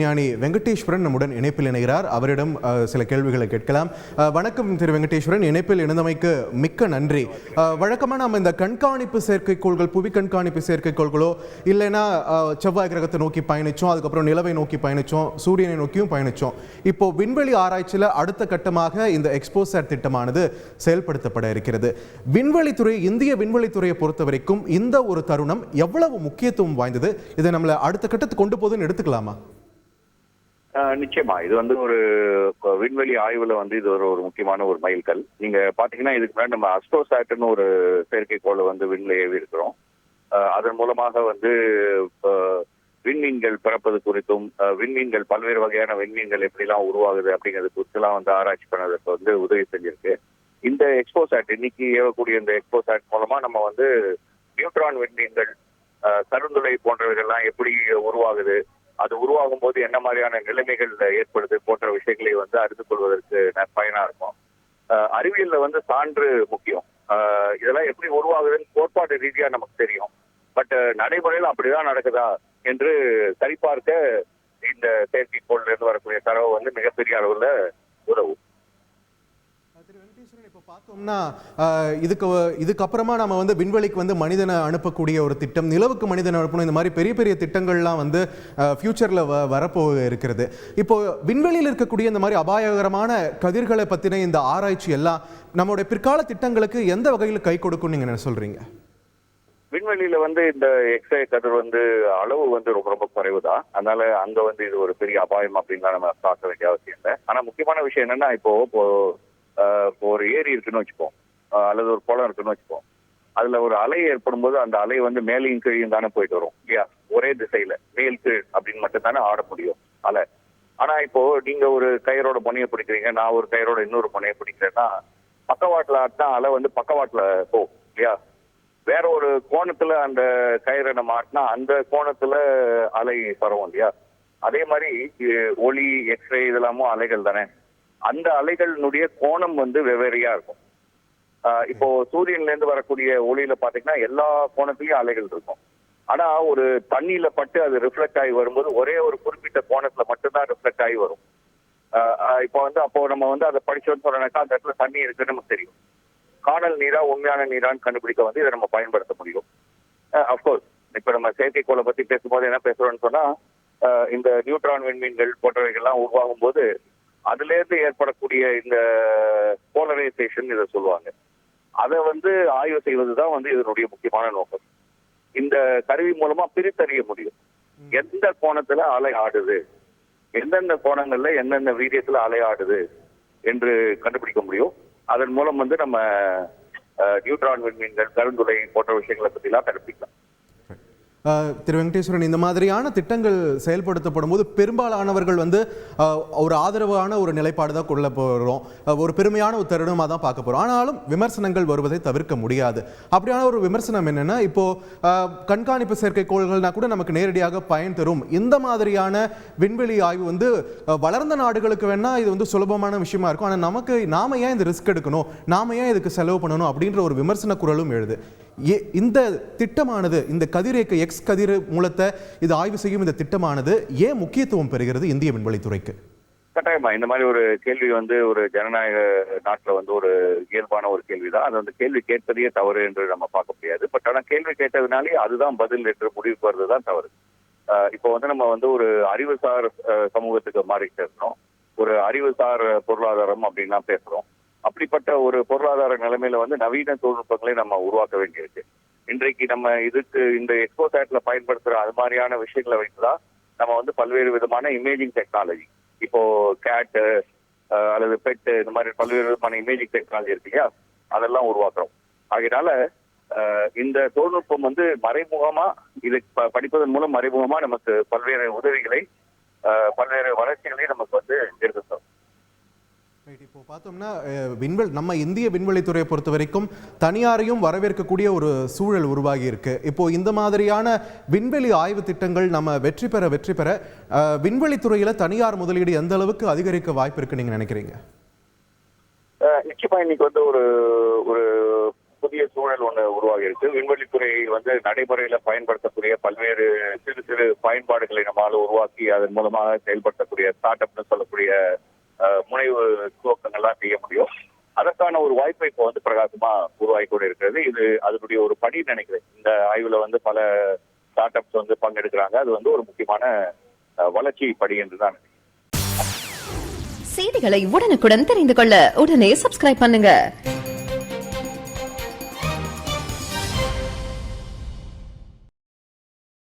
ஞானி வெங்கடேஸ்வரன் நம்முடன் இணைப்பில் இணைகிறார். அவரிடம் சில கேள்விகளை கேட்கலாம். வணக்கம் திரு வெங்கடேஸ்வரன், இணைப்பில் இணைந்தமைக்கு மிக்க நன்றி. வழக்கமாக நம்ம இந்த கண்காணிப்பு செயற்கைக்கோள்கள், புவி கண்காணிப்பு செயற்கைக்கோள்களோ இல்லைன்னா செவ்வாய் கிரகத்தை நோக்கி பயணித்தோம், அதுக்கப்புறம் நிலவை நோக்கி பயணித்தோம், சூரியனை நோக்கியும் பயணித்தோம். இப்போ விண்வெளி ஆராய்ச்சியில் அடுத்த கட்டமாக இந்த எக்ஸ்போசாட் திட்டமானது செயல்படுத்தப்பட இருக்கிறது. விண்வெளித்துறை, இந்திய விண்வெளித்துறையை பொறுத்த வரைக்கும் இந்த ஒரு தருணம் எவ்வளவு முக்கியத்துவம் வாய்ந்தது? இதை நம்மளை அடுத்த கட்டத்துக்கு கொண்டு போகுதுன்னு எடுத்துக்கலாமா? நிச்சயமா இது ஒரு விண்வெளி ஆய்வுல இது ஒரு முக்கியமான ஒரு மைல்கல். நீங்க பாத்தீங்கன்னா இதுக்கு முன்னாடி நம்ம அஸ்ட்ரோசாட்னு ஒரு செயற்கைக்கோளை விண்ணில் ஏவி இருக்கிறோம். அதன் மூலமாக விண்மீன்கள் பிறப்பது குறித்தும், விண்மீன்கள் பல்வேறு வகையான விண்மீன்கள் எப்படிலாம் உருவாகுது அப்படிங்கிறது குறித்துலாம் ஆராய்ச்சி பண்ணதுக்கு உதவி செஞ்சிருக்கு. இந்த எக்ஸ்போசாட், இன்னைக்கு ஏவக்கூடிய இந்த எக்ஸ்போசாட் மூலமா நம்ம நியூட்ரான் விண்மீன்கள், கருந்துளை போன்றவைகள்லாம் எப்படி உருவாகுது, அது உருவாகும் போது என்ன மாதிரியான நிலைமைகள் ஏற்படுது போன்ற விஷயங்களை அறிந்து கொள்வதற்கு பயனா இருக்கும். அறிவியல்ல சான்று முக்கியம். இதெல்லாம் எப்படி உருவாகுதுன்னு கோட்பாடு ரீதியா நமக்கு தெரியும். பட் நடைமுறையில் அப்படிதான் நடக்குதா என்று சரிபார்க்க இந்த செயற்கைக்கோள்ல இருந்து வரக்கூடிய தரவு மிகப்பெரிய அளவுல உதவும். இப்போ பார்த்தோம்னா இதுக்கப்புறமா நம்ம விண்வெளிக்கு மனிதனை அனுப்பக்கூடிய ஒரு திட்டம், நிலவுக்கு மனிதனை அனுப்பணும், இந்த மாதிரி பெரிய பெரிய திட்டங்கள்லாம் ஃபியூச்சர்ல வரப்போக இருக்கிறது. இப்போ விண்வெளியில் இருக்கக்கூடிய இந்த மாதிரி அபாயகரமான கதிர்களை பத்தின இந்த ஆராய்ச்சி எல்லாம் நம்மளுடைய பிற்கால திட்டங்களுக்கு எந்த வகையில் கை கொடுக்கும் நீங்க என்ன சொல்றீங்க? விண்வெளியில இந்த எக்ஸ்ரே கதிர் அளவு ரொம்ப ரொம்ப குறைவுதான். அதனால அங்க இது ஒரு பெரிய அபாயம் அப்படின்லாம் நம்ம பார்க்க வேண்டிய அவசியம் இல்லை. ஆனா முக்கியமான விஷயம் என்னன்னா, இப்போ ஒரு ஏரி இருக்குன்னு வச்சுப்போம், அல்லது ஒரு குளம் இருக்குன்னு வச்சுப்போம். அதுல ஒரு அலை ஏற்படும் போது அந்த அலை மேலையும் கீழையும் தானே போயிட்டு வரும் இல்லையா? ஒரே திசையில மேல் கீழ் அப்படின்னு மட்டும் தானே ஆட முடியும் அலை. ஆனா இப்போ நீங்க ஒரு கயிறோட முனையை பிடிக்கிறீங்க, நான் ஒரு கயிறோட இன்னொரு முனையை பிடிக்கிறேன்னா, பக்கவாட்டுல ஆட்டினா அலை பக்கவாட்டுல போகும் இல்லையா? வேற ஒரு கோணத்துல அந்த கயிறை நம்ம ஆட்டினா அந்த கோணத்துல அலை பரவும் இல்லையா? அதே மாதிரி ஒளி, எக்ஸ்ரே இதெல்லாமும் அலைகள் தானே. அந்த அலைகளினுடைய கோணம் வெவ்வேறையா இருக்கும். இப்போ சூரியன்ல இருந்து வரக்கூடிய ஒளியில பாத்தீங்கன்னா எல்லா கோணத்திலயும் அலைகள் இருக்கும். ஆனா ஒரு தண்ணியில பட்டு அது ரிஃப்ளெக்ட் ஆகி வரும்போது ஒரே ஒரு குறிப்பிட்ட கோணத்துல மட்டும்தான் ரிஃப்ளெக்ட் ஆகி வரும். இப்போ அப்போ நம்ம அதை படிச்சோன்னு சொன்னாக்கா அந்த இடத்துல தண்ணி இருக்குன்னு நமக்கு தெரியும். காணல் நீரா உண்மையான நீரான்னு கண்டுபிடிக்க இதை நம்ம பயன்படுத்த முடியும். அப்கோர்ஸ் இப்ப நம்ம செயற்கைக்கோளை பத்தி பேசும்போது என்ன பேசுறோம்னு சொன்னா, இந்த நியூட்ரான் விண்மீன்கள் போன்றவைகள்லாம் உருவாகும் போது அதுல இருந்து ஏற்படக்கூடிய இந்த போலரைசேஷன் இதை சொல்லுவாங்க. அதை ஆய்வு செய்வதுதான் இதனுடைய முக்கியமான நோக்கம். இந்த கருவி மூலமா பிரித்தறிய முடியும் எந்த கோணத்துல அலை ஆடுது, எந்தெந்த கோணங்கள்ல எந்தெந்த வீரியத்துல அலை ஆடுது என்று கண்டுபிடிக்க முடியும். அதன் மூலம் நம்ம நியூட்ரான் விண்மீன்கள், கருந்துளை போன்ற விஷயங்களை பத்தி எல்லாம் கண்டுபிடிக்கலாம். திரு வெங்கடேஸ்வரன், இந்த மாதிரியான திட்டங்கள் செயல்படுத்தப்படும் போது பெரும்பாலானவர்கள் ஒரு ஆதரவான ஒரு நிலைப்பாடு தான் கொள்ள போகிறோம், ஒரு பெருமையான ஒரு தருணமாக தான் பார்க்க போகிறோம். ஆனாலும் விமர்சனங்கள் வருவதை தவிர்க்க முடியாது. அப்படியான ஒரு விமர்சனம் என்னன்னா, இப்போ கண்காணிப்பு செயற்கைக்கோள்கள்னா கூட நமக்கு நேரடியாக பயன் தரும். இந்த மாதிரியான விண்வெளி ஆய்வு வளர்ந்த நாடுகளுக்கு வேணா இது சுலபமான விஷயமா இருக்கும். ஆனால் நாம ஏன் இந்த ரிஸ்க் எடுக்கணும், நாம ஏன் இதுக்கு செலவு பண்ணணும் அப்படின்ற ஒரு விமர்சன குரலும் எழுது. இந்த திட்டமானது, இந்த கதிரேக்க எக்ஸ் கதிர் மூலத்தை இது ஆய்வு செய்யும் இந்த திட்டமானது ஏன் முக்கியத்துவம் பெறுகிறது இந்திய விண்வெளித்துறைக்கு? கட்டாயமா இந்த மாதிரி ஒரு கேள்வி ஒரு ஜனநாயக நாட்டுல ஒரு இயல்பான ஒரு கேள்விதான். அது கேள்வி கேட்பதையே தவறு என்று நம்ம பார்க்க முடியாது. பட் ஆனா கேள்வி கேட்டதுனாலே அதுதான் பதில் என்று முடிவுக்கு வருவதுதான் தவறு. இப்போ நம்ம ஒரு அறிவுசார் சமூகத்துக்கு மாறிட்டு இருக்கோம். ஒரு அறிவுசார் பொருளாதாரம் அப்படின்லாம் பேசுறோம். அப்படிப்பட்ட ஒரு பொருளாதார நிலைமையில நவீன தொழில்நுட்பங்களை நம்ம உருவாக்க வேண்டியிருக்கு. இன்றைக்கு நம்ம இதுக்கு இந்த எக்ஸ்போசாட்ல பயன்படுத்துற அது மாதிரியான விஷயங்களை வைத்துதான் நம்ம பல்வேறு விதமான இமேஜிங் டெக்னாலஜி, இப்போ கேட்டு அல்லது பெட்டு, இந்த மாதிரி பல்வேறு விதமான இமேஜிங் டெக்னாலஜி இருக்கு இல்லையா, அதெல்லாம் உருவாக்குறோம். ஆகையினால இந்த தொழில்நுட்பம் மறைமுகமா இது படிப்பதன் மூலம் மறைமுகமா நமக்கு பல்வேறு உதவிகளை, பல்வேறு வளர்ச்சிகளை நமக்கு எடுத்துத்தரும். இப்போ பார்த்தோம்னா நம்ம இந்திய விண்வெளித்துறையை பொறுத்த வரைக்கும் தனியாரையும் வரவேற்கக்கூடிய ஒரு சூழல் உருவாகி இருக்கு. இப்போ இந்த மாதிரியான விண்வெளி ஆய்வு திட்டங்கள் நம்ம வெற்றி பெற விண்வெளித்துறையில தனியார் முதலீடு எந்த அளவுக்கு அதிகரிக்க வாய்ப்பு இருக்கு நீங்க நினைக்கிறீங்க? நிச்சயமா இன்னைக்கு ஒரு புதிய சூழல் ஒன்று உருவாகி இருக்கு. விண்வெளித்துறை வந்து நடைமுறையில பயன்படுத்தக்கூடிய பல்வேறு சிறு சிறு பயன்பாடுகளை நம்மளால உருவாக்கி அதன் மூலமாக செயல்படுத்தக்கூடிய ஸ்டார்ட் அப்னு சொல்லக்கூடிய முனைவு துவக்கங்கள்லாம் செய்ய முடியும். அதற்கான ஒரு வாய்ப்பை இப்போ வந்து பிரகாசமா உருவாகி கொண்டு இருக்கிறது. இது அதனுடைய ஒரு படி நினைக்கிறேன். இந்த ஆய்வுல வந்து பல ஸ்டார்ட் அப்ஸ் வந்து பங்கெடுக்கிறாங்க. அது வந்து ஒரு முக்கியமான வளர்ச்சி படி என்றுதான் நினைக்கிறேன். செய்திகளை உடனுக்குடன் தெரிந்து கொள்ள உடனே சப்ஸ்கிரைப் பண்ணுங்க.